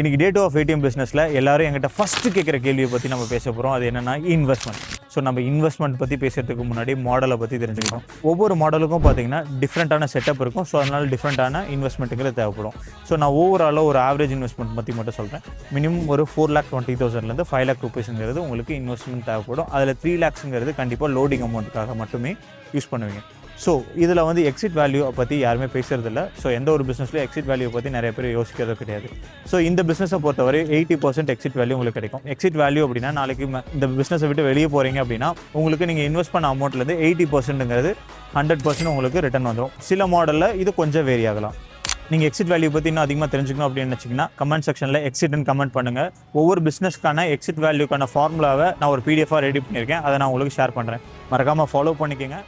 இன்றைக்கி டே 2 of ATM பிஸ்னஸில் எல்லோரும் எங்கிட்ட ஃபஸ்ட்டு கேட்குற கேள்வியை பற்றி நம்ம பேச போகிறோம். அது என்னென்னா இன்வெஸ்ட்மெண்ட். ஸோ நம்ம இன்வெஸ்ட்மெண்ட் பற்றி பேசுகிறதுக்கு முன்னாடி மாடலை பற்றி தெரிஞ்சுக்கணும். ஒவ்வொரு மாடலுக்கும் பார்த்தீங்கன்னா டிஃப்ரெண்ட்டான செட்டப் இருக்கும். ஸோ அதனால் டிஃப்ரெண்ட்டான இன்வெஸ்ட்மெண்ட்டுங்கிறது தேவைப்படும். ஸோ நான் ஓவராலாக ஒரு ஆவரேஜ் இன்வெஸ்ட்மெண்ட் பற்றி மட்டும் சொல்கிறேன். மினிமம் ஒரு 4,20,000 5 lakh rupeesங்கிறது உங்களுக்கு இன்வெஸ்ட்மெண்ட் தேவைப்படும். அதில் 3 lakhsங்கிறது கண்டிப்பாக லோடிங் அமௌண்ட்டுக்காக மட்டுமே யூஸ் பண்ணுவீங்க. ஸோ இதில் வந்து எக்ஸிட் வேல்யூ பற்றி யாருமே பேசுகிறதில்ல. ஸோ எந்த ஒரு பிஸ்னஸ்லையும் எக்ஸிட் வேல்யூ பற்றி நிறைய பேர் யோசிக்கிறது கிடையாது. ஸோ இந்த பிஸ்னஸை பொறுத்தவரை 80% எக்ஸிட் வேல்யூ உங்களுக்கு கிடைக்கும். எக்ஸிட் வேல்யூ அப்படின்னா நாளைக்கு இந்த பிஸ்னஸை விட்டு வெளியே போகிறீங்க அப்படின்னா உங்களுக்கு நீங்கள் இன்வெஸ்ட் பண்ண அமௌண்ட்லேருந்து 80%ங்கிறது 100% உங்களுக்கு ரிட்டர்ன் வந்துடும். சில மாடலில் இது கொஞ்சம் வேரி ஆகலாம். நீங்கள் எக்ஸிட் வேல்யூ பற்றி இன்னும் அதிகமாக தெரிஞ்சுக்கணும் அப்படின்னு நினச்சிங்கன்னா கமெண்ட் செக்ஷனில் எக்ஸிட்னு கமெண்ட் பண்ணுங்கள். ஒவ்வொரு பிஸ்னஸ்க்கான எக்ஸிட் வேல்யூக்கான ஃபார்முலாவை நான் ஒரு PDF ரெடி பண்ணியிருக்கேன். அதை நான் உங்களுக்கு ஷேர் பண்ணுறேன். மறக்காமல் ஃபாலோ பண்ணிக்கோங்க.